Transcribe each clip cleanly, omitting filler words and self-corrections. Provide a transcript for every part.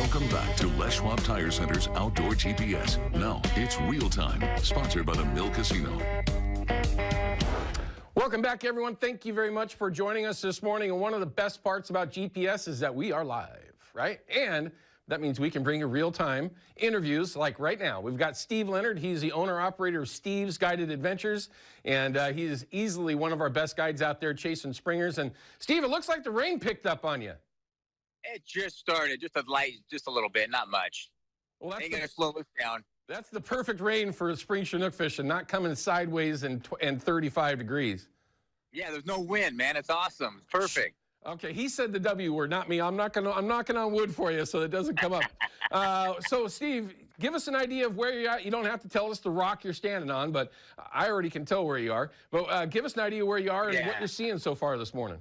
Welcome back to Les Schwab Tire Center's Outdoor GPS. Now it's real time, sponsored by the Mill Casino. Welcome back, everyone. Thank you very much for joining us this morning. And one of the best parts about GPS is that we are live, right? And that means we can bring you real-time interviews like right now. We've got Steve Leonard. He's the owner-operator of Steve's Guided Adventures, and he's easily one of our best guides out there chasing springers. And Steve, it looks like the rain picked up on you. It just started, just a little bit, not much. Well, Ain't gonna slow us down. That's the perfect rain for spring Chinook fishing, not coming sideways and 35 degrees. Yeah, there's no wind, man. It's awesome. It's perfect. Okay, he said the W word, not me. I'm knocking on wood for you so it doesn't come up. So, Steve, give us an idea of where you're at. You don't have to tell us the rock you're standing on, but I already can tell where you are. But give us an idea where you are and what you're seeing so far this morning.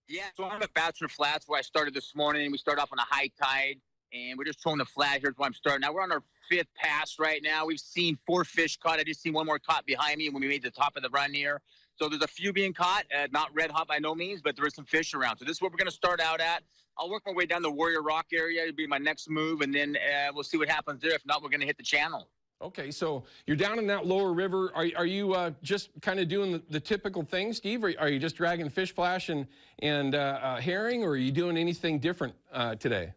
Yeah, so I'm at Bachelor Flats where I started this morning. We started off on a high tide, and we're just trolling the flat. Here's where I'm starting. Now, we're on our 5th pass right now. We've seen 4 fish caught. I just seen one more caught behind me when we made the top of the run here. So there's a few being caught, not red hot by no means, but there is some fish around. So this is what we're going to start out at. I'll work my way down the Warrior Rock area. It'll be my next move, and then we'll see what happens there. If not, we're going to hit the channel. Okay, so you're down in that lower river. Are you just kind of doing the typical thing, Steve? Or are you just dragging fish flash and herring, or are you doing anything different today?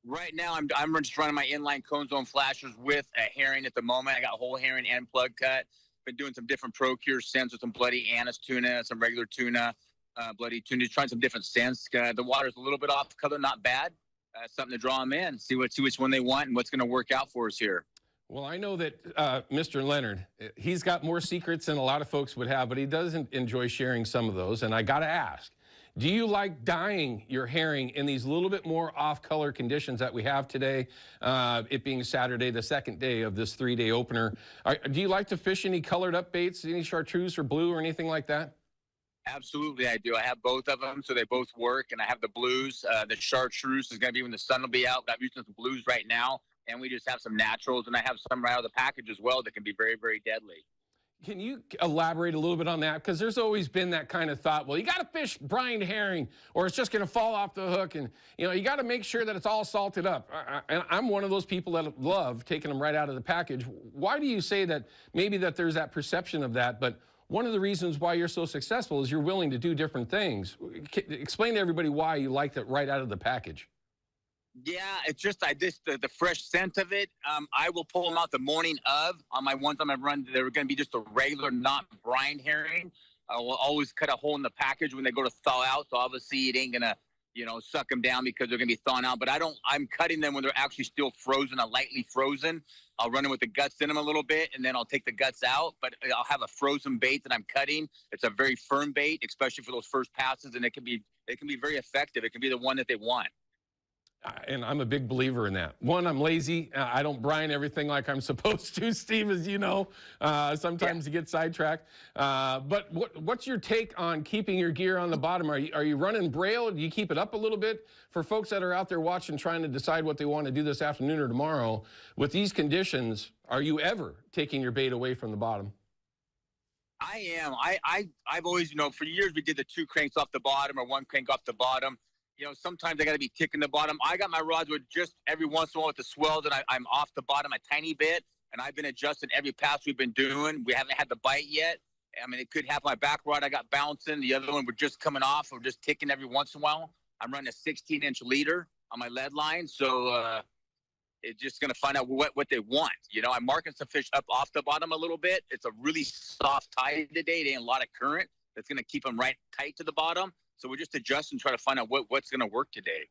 Right now, I'm just running my inline cone zone flashers with a herring at the moment. I got whole herring and plug cut. Been doing some different procure scents with some bloody anise tuna, some regular tuna, bloody tuna. Just trying some different scents. The water's a little bit off color, not bad. Something to draw them in, see which one they want and what's going to work out for us here. Well, I know that Mr. Leonard, he's got more secrets than a lot of folks would have, but he doesn't enjoy sharing some of those. And I got to ask, do you like dyeing your herring in these little bit more off-color conditions that we have today, it being Saturday, the second day of this 3-day opener? Do you like to fish any colored up baits, any chartreuse or blue or anything like that? Absolutely, I do. I have both of them, so they both work. And I have the blues. The chartreuse is going to be when the sun will be out. I'm using some blues right now. And we just have some naturals, and I have some right out of the package as well that can be very, very deadly. Can you elaborate a little bit on that? Because there's always been that kind of thought, well, you got to fish brined herring or it's just going to fall off the hook. And, you got to make sure that it's all salted up. And I'm one of those people that love taking them right out of the package. Why do you say that maybe that there's that perception of that? But one of the reasons why you're so successful is you're willing to do different things. Explain to everybody why you like it right out of the package. Yeah, it's just the fresh scent of it. I will pull them out the morning of. On my ones I'm going to run, they're going to be just a regular, not brine herring. I will always cut a hole in the package when they go to thaw out. So obviously it ain't going to, suck them down because they're going to be thawing out. But I'm cutting them when they're actually still frozen, lightly frozen. I'll run them with the guts in them a little bit, and then I'll take the guts out. But I'll have a frozen bait that I'm cutting. It's a very firm bait, especially for those first passes, and it can be very effective. It can be the one that they want. And I'm a big believer in that. One, I'm lazy. I don't brine everything like I'm supposed to, Steve, as you know. Sometimes you get sidetracked. But what's your take on keeping your gear on the bottom? Are you running braille? Do you keep it up a little bit? For folks that are out there watching, trying to decide what they want to do this afternoon or tomorrow, with these conditions, are you ever taking your bait away from the bottom? I am. I've always, for years we did the 2 cranks off the bottom or 1 crank off the bottom. Sometimes I got to be ticking the bottom. I got my rods with just every once in a while with the swells, and I'm off the bottom a tiny bit, and I've been adjusting every pass we've been doing. We haven't had the bite yet. I mean, it could happen. My back rod I got bouncing. The other one we're just coming off. We're just ticking every once in a while. I'm running a 16-inch leader on my lead line, so it's just going to find out what they want. I'm marking some fish up off the bottom a little bit. It's a really soft tide today. There ain't a lot of current. That's going to keep them right tight to the bottom. So we're just adjusting, trying to find out what's going to work today.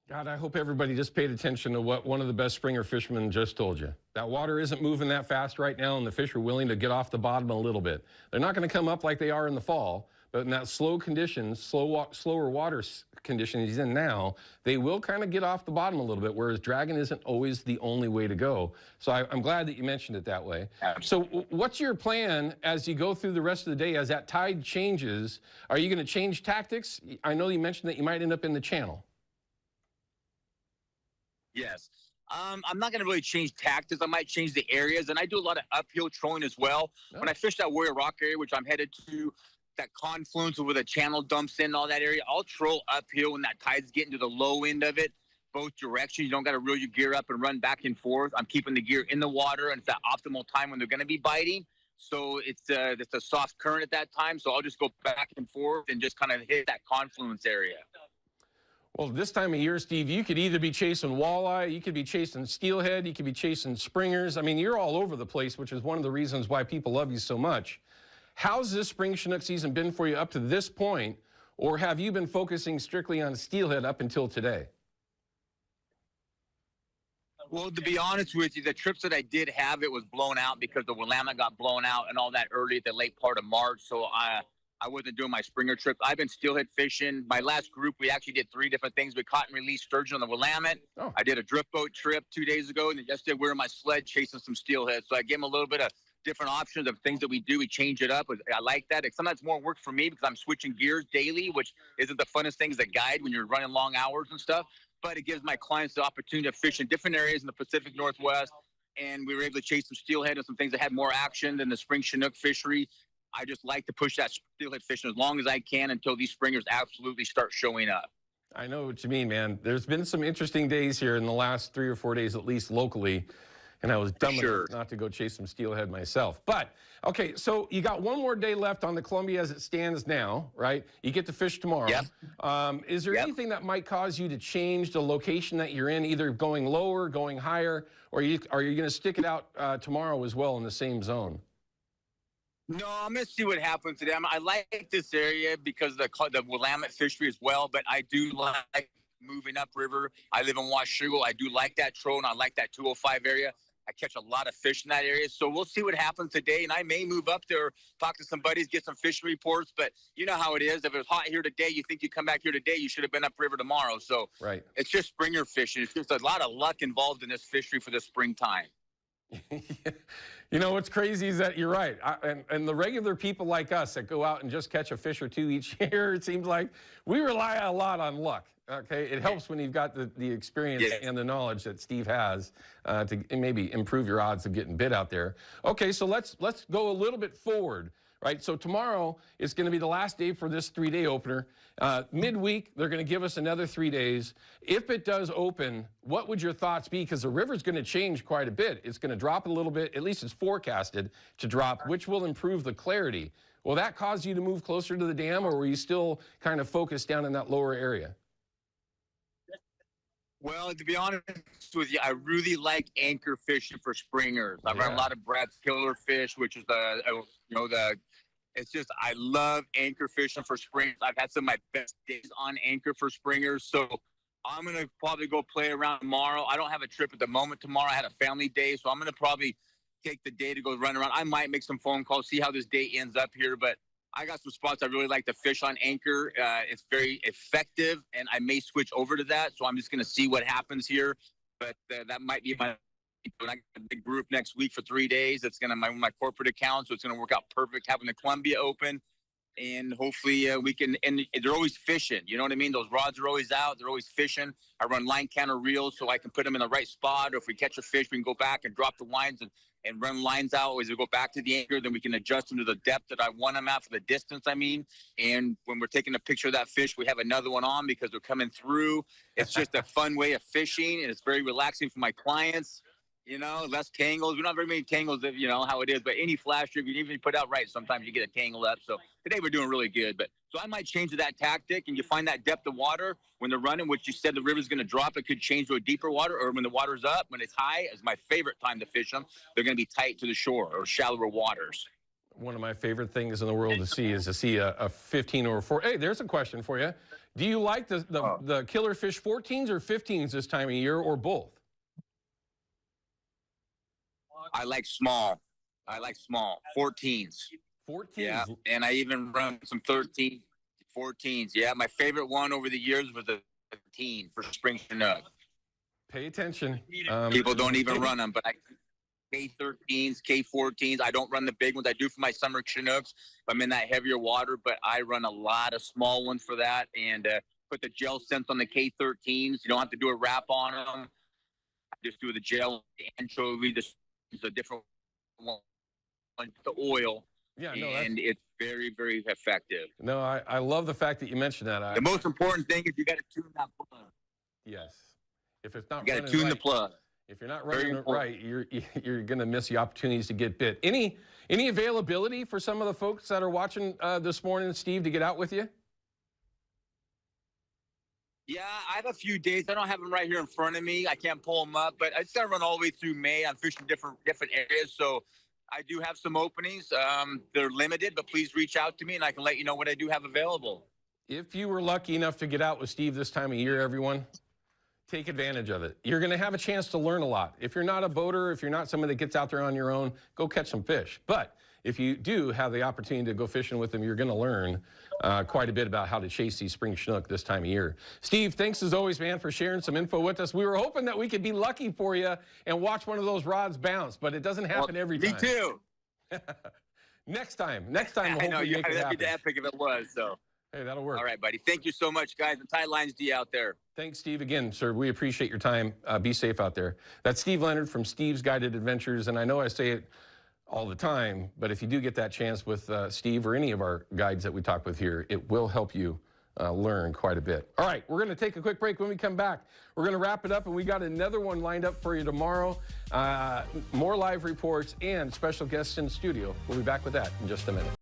God, I hope everybody just paid attention to what one of the best springer fishermen just told you. That water isn't moving that fast right now, and the fish are willing to get off the bottom a little bit. They're not going to come up like they are in the fall, but in that slower water conditions he's in now, they will kind of get off the bottom a little bit, whereas dragging isn't always the only way to go. So I'm glad that you mentioned it that way. So what's your plan as you go through the rest of the day, as that tide changes? Are you going to change tactics? I know you mentioned that you might end up in the channel. Yes. I'm not going to really change tactics. I might change the areas, and I do a lot of uphill trolling as well. Oh. When I fish that Warrior Rock area, which I'm headed to, that confluence where the channel dumps in, all that area, I'll troll uphill when that tide's getting to the low end of it. both directions. You don't got to reel your gear up and run back and forth. I'm keeping the gear in the water, and it's that optimal time when they're going to be biting. So it's a soft current at that time. So I'll just go back and forth and just kind of hit that confluence area. Well, this time of year, Steve, you could either be chasing walleye, you could be chasing steelhead, you could be chasing springers. I mean, you're all over the place, which is one of the reasons why people love you so much. How's this spring Chinook season been for you up to this point, or have you been focusing strictly on steelhead up until today? Well, to be honest with you, the trips that I did have, it was blown out because the Willamette got blown out and all that early at the late part of March. So I wasn't doing my springer trip. I've been steelhead fishing. My last group, we actually did 3 different things. We caught and released sturgeon on the Willamette. Oh. I did a drift boat trip 2 days ago, and then yesterday we were in my sled chasing some steelhead. So I gave them a little bit of different options of things that we do. We change it up. I like that. Sometimes it's more work for me because I'm switching gears daily, which isn't the funnest thing as a guide when you're running long hours and stuff. But it gives my clients the opportunity to fish in different areas in the Pacific Northwest. And we were able to chase some steelhead and some things that had more action than the spring Chinook fishery. I just like to push that steelhead fishing as long as I can until these springers absolutely start showing up. I know what you mean, man. There's been some interesting days here in the last 3 or 4 days, at least locally. And I was dumb enough not to go chase some steelhead myself. But, okay, so you got one more day left on the Columbia as it stands now, right? You get to fish tomorrow. Yep. Is there anything that might cause you to change the location that you're in, either going lower, going higher, or are you going to stick it out tomorrow as well in the same zone? No, I'm going to see what happens today. I like this area because the Willamette fishery as well, but I do like moving upriver. I live in Washougal. I do like that troll, and I like that 205 area. I catch a lot of fish in that area. So we'll see what happens today. And I may move up there, talk to some buddies, get some fishing reports. But you know how it is. If it's hot here today, you think you come back here today, you should have been upriver tomorrow. So It's just springer fishing. It's just a lot of luck involved in this fishery for the springtime. You know, what's crazy is that you're right. And the regular people like us that go out and just catch a fish or two each year, it seems like we rely a lot on luck. Okay, it helps when you've got the experience and the knowledge that Steve has to maybe improve your odds of getting bit out there. Okay, so let's go a little bit forward, right? So tomorrow is going to be the last day for this 3-day opener. Midweek, they're going to give us another 3 days. If it does open, what would your thoughts be? Because the river's going to change quite a bit. It's going to drop a little bit. At least it's forecasted to drop, which will improve the clarity. Will that cause you to move closer to the dam, or were you still kind of focused down in that lower area? Well, to be honest with you, I really like anchor fishing for springers. I've run a lot of Brad's killer fish, which is it's just, I love anchor fishing for springers. I've had some of my best days on anchor for springers. So I'm going to probably go play around tomorrow. I don't have a trip at the moment tomorrow. I had a family day, so I'm going to probably take the day to go run around. I might make some phone calls, see how this day ends up here, but I got some spots I really like to fish on anchor. It's very effective, and I may switch over to that. So I'm just going to see what happens here. But that might be my big group next week for 3 days. It's going to my corporate account, so it's going to work out perfect having the Columbia open. And hopefully we can. And they're always fishing. You know what I mean? Those rods are always out. They're always fishing. I run line counter reels so I can put them in the right spot. Or if we catch a fish, we can go back and drop the lines and run lines out as we go back to the anchor. Then we can adjust them to the depth that I want them at, for the distance, I mean. And when we're taking a picture of that fish, we have another one on because they're coming through. It's just a fun way of fishing, and it's very relaxing for my clients. You know, less tangles. We don't have very many tangles, you know how it is. But any flash strip, even if you put out right, sometimes you get a tangle up. So today we're doing really good. But so I might change to that tactic, and you find that depth of water when they're running, which you said the river's going to drop. It could change to a deeper water, or when the water's up, when it's high, is my favorite time to fish them. They're going to be tight to the shore or shallower waters. One of my favorite things in the world to see is to see a 15 or 4. Hey, there's a question for you. Do you like the killer fish 14s or 15s this time of year, or both? I like small. 14s. 14s? Yeah, and I even run some 13s, 14s. Yeah, my favorite one over the years was a 13 for spring Chinook. Pay attention. People don't even run them, but I K13s, K14s. I don't run the big ones. I do for my summer Chinooks if I'm in that heavier water, but I run a lot of small ones for that, and put the gel scents on the K13s. You don't have to do a wrap on them. I just do the gel, the anchovy, the different one, the oil. Yeah, no, and it's very, very effective. No, I love the fact that you mentioned that. The most important thing is you got to tune that blood. Yes. If it's not You got to running tune right, the plug. if you're not running it right, you're going to miss the opportunities to get bit. Any availability for some of the folks that are watching this morning, Steve, to get out with you? Yeah, I have a few days. I don't have them right here in front of me. I can't pull them up, but I just got to run all the way through May. I'm fishing different areas, so I do have some openings. They're limited, but please reach out to me, and I can let you know what I do have available. If you were lucky enough to get out with Steve this time of year, everyone, take advantage of it. You're going to have a chance to learn a lot. If you're not a boater, if you're not somebody that gets out there on your own, go catch some fish. But if you do have the opportunity to go fishing with them, you're going to learn quite a bit about how to chase these spring chinook this time of year. Steve, thanks as always, man, for sharing some info with us. We were hoping that we could be lucky for you and watch one of those rods bounce, but it doesn't happen every time. Me too. Next time, we'll I know, hopefully make it that'd happen. be epic if it was, so. Hey, that'll work. All right, buddy. Thank you so much, guys. And tight lines to you out there. Thanks, Steve. Again, sir, we appreciate your time. Be safe out there. That's Steve Leonard from Steve's Guided Adventures. And I know I say it all the time, but if you do get that chance with Steve or any of our guides that we talk with here, it will help you learn quite a bit. All right, we're going to take a quick break. When we come back, we're going to wrap it up, and we got another one lined up for you tomorrow. More live reports and special guests in the studio. We'll be back with that in just a minute.